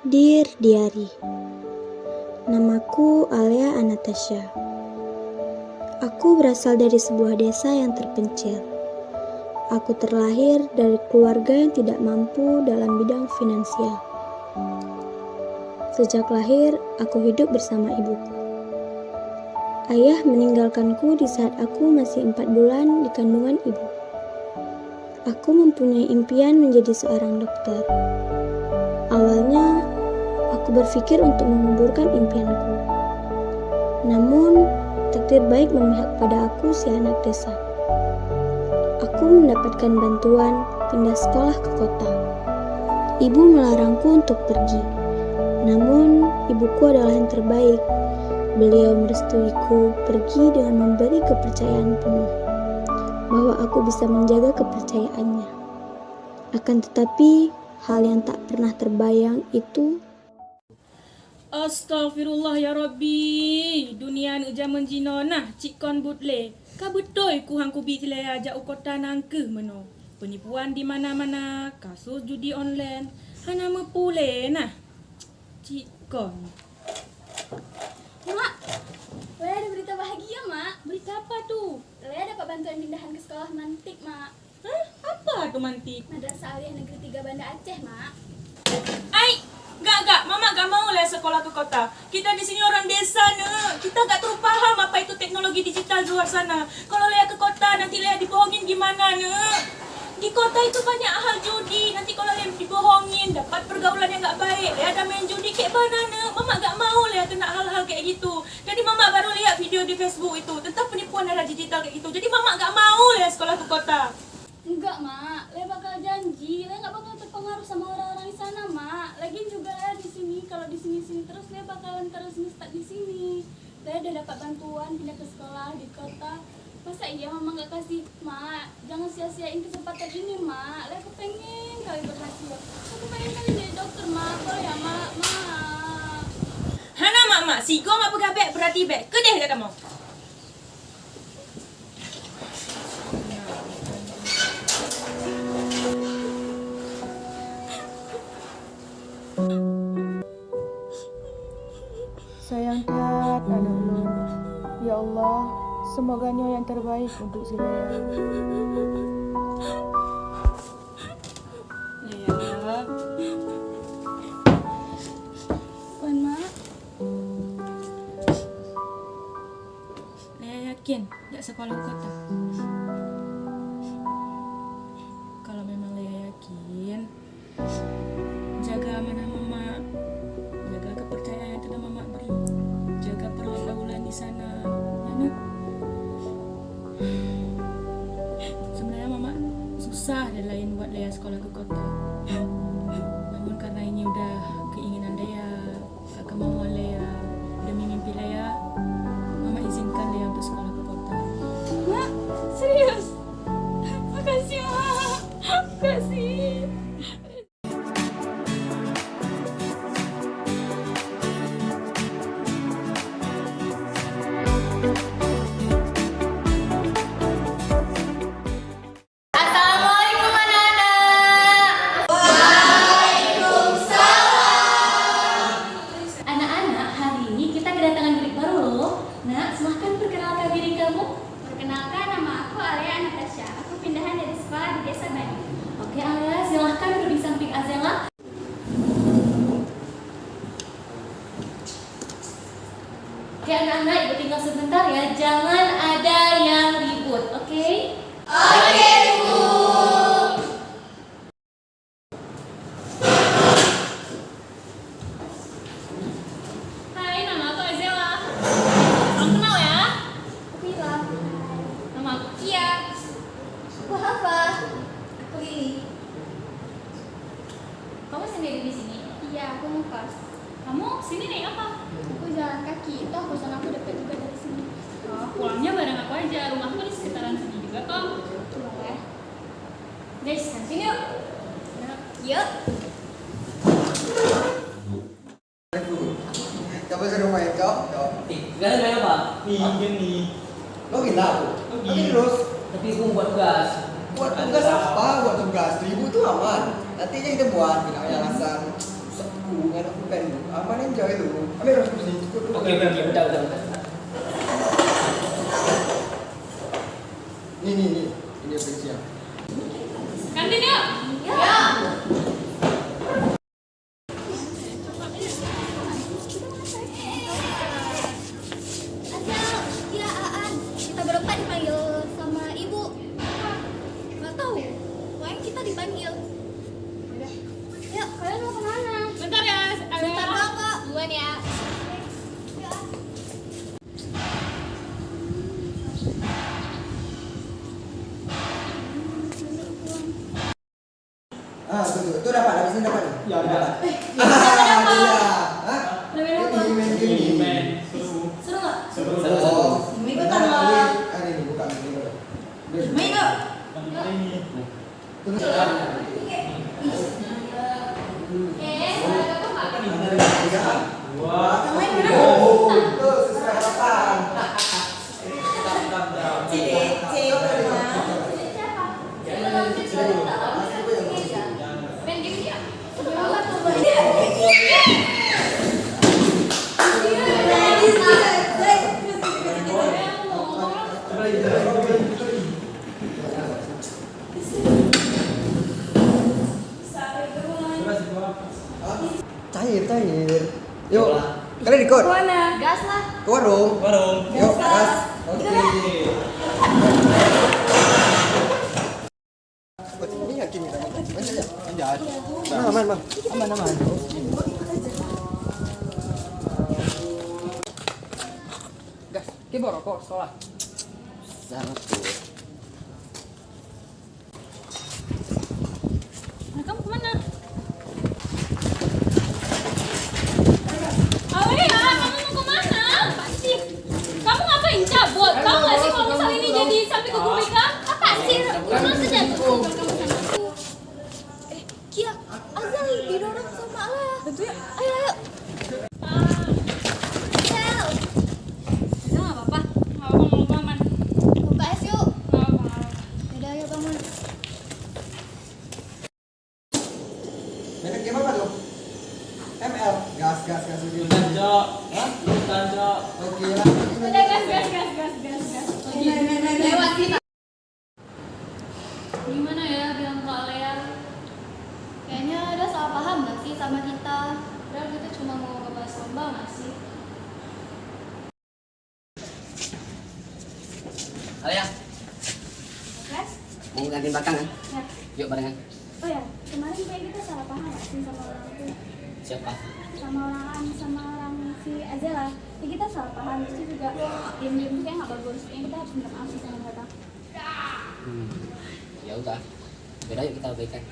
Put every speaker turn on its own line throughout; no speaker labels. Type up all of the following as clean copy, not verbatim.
Dear Diary, namaku Alia Anastasia. Aku berasal dari sebuah desa yang terpencil. Aku terlahir dari keluarga yang tidak mampu dalam bidang finansial. Sejak lahir, aku hidup bersama ibuku. Ayah meninggalkanku di saat aku masih 4 bulan di kandungan ibu. Aku mempunyai impian menjadi seorang dokter. Awalnya, aku berpikir untuk menguburkan impianku. Namun, takdir baik memihak pada aku si anak desa. Aku mendapatkan bantuan pindah sekolah ke kota. Ibu melarangku untuk pergi. Namun, ibuku adalah yang terbaik. Beliau merestuiku pergi dengan memberi kepercayaan penuh bahwa aku bisa menjaga kepercayaannya. Akan tetapi, hal yang tak pernah terbayang itu
Astaghfirullah ya Rabbi. Dunia ni zaman jino nah cik kon butle. Ka betul ku hang kubi tilaya ajak ukota nangke meno. Penipuan di mana-mana, kasus judi online. Hana mepule nah. Cik kon.
Mak, Lea ada berita bahagia, Mak.
Berita apa tu?
Lea dapat bantuan pindahan ke sekolah Mantik, Mak.
Hah? Apa tu mantik?
Madrasah Aliyah Negeri 3 Banda Aceh, Mak.
Ai, gak, mama gak mau lah sekolah ke kota. Kita di sini orang desa ne. Kita gak terlalu paham apa itu teknologi digital di luar sana. Kalau Lea ke kota, nanti Lea dibohongin gimana ne? Di kota itu banyak hal judi. Nanti kalau Lea dibohongin, dapat pergaulan yang gak baik. Lea ada main judi kayak mana ne? Mama gak mau Lea kena hal-hal kayak gitu. Jadi mama baru lihat video di Facebook itu tentang penipuan era digital kayak gitu. Jadi mama gak mau Lea sekolah ke kota.
Enggak, Mak. Lea bakal janji. Lea gak bakal terpengaruh sama orang-orang di sana, Mak. Lagian juga Lea di sini. Kalau di sini terus, Lea bakalan terus ngestak di sini. Lea udah dapat bantuan pindah ke sekolah di kota. Masa iya mama gak kasih, Mak? Jangan sia-siain kesempatan ini, Mak. Lea kepengen kali berhasil. Aku pengen kali jadi dokter, Mak. Boleh ya, Mak? Mak.
Hana mak, si go mak pegabek berarti bek. Kedeh kata mau.
Sayang Tat, anak ulun. Ya Allah, semoganya yang terbaik untuk si Lea.
Ya.
Puan, Mak.
Lea yakin gak sekolah ke kota? Kalau memang Lea yakin, jaga amanah mama, jaga kepercayaan yang telah mama beri, jaga pergaulan di sana. Ya, sebenarnya mama susah dan lain buat Lea sekolah ke kota. Namun karena ini udah keinginan Lea, kemauan Lea, demi mimpi Lea, mama izinkan Lea untuk sekolah ke kota.
Mak, serius? Makasih, Mak. Makasih.
Assalamualaikum anak-anak. Anak-anak, hari ini kita kedatangan murid baru loh. Nak, silahkan perkenalkan diri kamu.
Perkenalkan, nama aku Alia Anastasia. Aku pindahan dari sekolah di Desa Bani.
Oke Alia, silahkan duduk di samping Azela. Oke anak-anak, ibu tinggal sebentar ya. Jangan ada yang ribut, oke?
Hai, nama aku Azela. Salam kenal ya. Aku Ila. Nama aku Kia.
Aku Hafa. Aku Lili.
Kamu sendiri di sini? Iya, aku ngekos. Kamu sini naik apa? Aku jalan kaki. Itu kosan aku dekat juga dari sini.
Oh, pulangnya bareng aku aja. Rumahku di sekitaran sini juga kok.
Boleh.
Guys, sini yuk.
Yuk.
Coba suruh main kau.
Gara-gara apa? Pinjam nih.
Lo gila aku.
Lo
Tapi
gila.
terus
Tapi gue buat tugas.
buat tugas apa? Buat tugas 1000 tuh aman. Nanti nanti aja kita buat tidak ada alasan seku kan aku kan apa nih jauh itu ambil harus sini
Oke, udah.
ini prinsipnya
Kantin yuk.
Ya, Aan. Kita berempat dipanggil sama ibu. Nggak tahu. Pokoknya kita dipanggil. Yuk, kalian mau kemana?
Bentar ya.
Bentar doang kok.
Duluan ya.
tuh dapat habis ini dapat
Ya udah.
dia
Main apa?
ini
Main.
Seru nggak?
Seru.
oh
Ikutan lah.
ini buka ini
Main yuk.
Wah.
Main mana?
tuh sesuai harapan
Main game dia.
cair yuk kalian ikut
Gas lah.
ke warung yuk gas oke ini yakin kita main saja aman
Gas, kita bawa rokok sekolah.
sangat tuh
Nah, kamu kemana? Alia, kamu mau kemana? Apa sih? Kamu ngapain cabut? Tahu nggak sih kalau misal ini jadi sampai ke gubika? Apa sih? Langsung saja tuh.
Kia, Azal didorong sama Ala. Betul ya? Ayo. Ayo.
Itu nggak apa-apa. Nggak apa-apa, aman.
Buka es yuk.
Nggak apa-apa.
Yaudah, ayo bangun.
merek game apa tuh ML gas
Bukan, Cok. Bukan, Cok.
oke lah
Udah gas.
Lewat kita.
Gimana ya bilang ke Alea? Kayaknya ada salah paham nggak sih sama kita? Padahal kita cuma mau ngebahas lomba nggak sih?
Alia,
Guys?
mau gantiin belakang kan?
Ya.
Yuk barengan.
Oh ya, kemarin kayak kita salah paham nggak sih sama orang itu?
Siapa?
Sama orang si Azela. Ya kita salah paham, itu juga diam-diam tuh kayak nggak bagus. Kita harus minta maaf sih sama mereka.
Ya udah. Beda yuk kita baikan.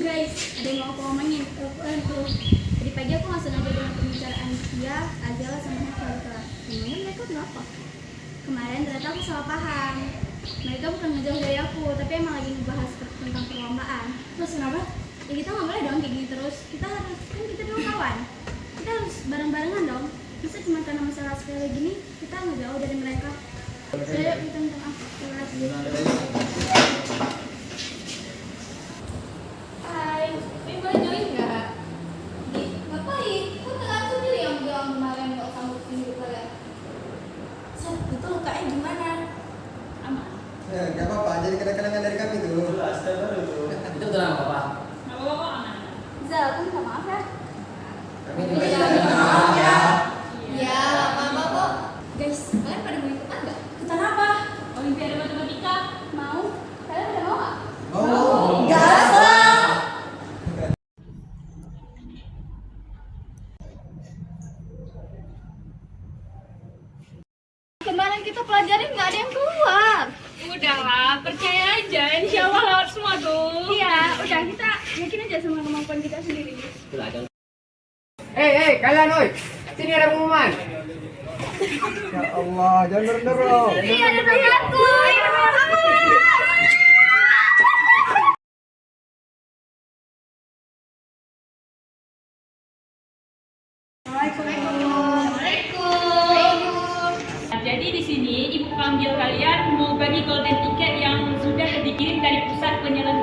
Guys, ada yang mau aku omongin. Tuh. Tadi pagi aku nggak sengaja dengan pembicaraan dia, Azela sama Hekel di kelas. Emangnya mereka kenapa? Kemarin ternyata aku salah paham. Mereka bukan ngejauh dari aku, tapi emang lagi ngebahas tentang perlombaan. Terus kenapa? Ya kita nggak boleh dong kayak gini terus. Kita harus, kan kita dulu kawan. Kita harus bareng-barengan dong. Masa cuma karena masalah sepele gini, kita ngejauh dari mereka. Yuk, kita minta maaf.
Hai, ini boleh join nggak? Ngapain? Kok kalian sendiri yang bilang kemarin nggak sanggup minggu kalian?
Itu lukanya gimana?
Aman.
ya nggak apa-apa jadi kenang-kenangan dari kami tuh
Itu betul nggak apa-apa.
Nggak apa-apa kok, aman.
Zal, aku minta maaf ya.
kami juga
Iya,
minta maaf ya
Ya, apa-apa kok. Guys, kalian pada mau ikutan nggak?
Ikutan apa?
Olimpiade matematika.
Mau? Kalian udah mau nggak?
mau
Gas lah! Kemarin kita pelajarin nggak ada yang keluar.
Udahlah, percaya aja. Insya Allah lewat semua tuh.
Iya, udah kita yakin aja sama kemampuan kita sendiri.
Udah aja.
Hei, kalian, oi. Sini ada pengumuman.
ya Allah jangan dorong
Iya, ada bayarku.
Jadi di sini ibu panggil kalian
mau bagi golden ticket yang sudah dikirim dari pusat penyelenggara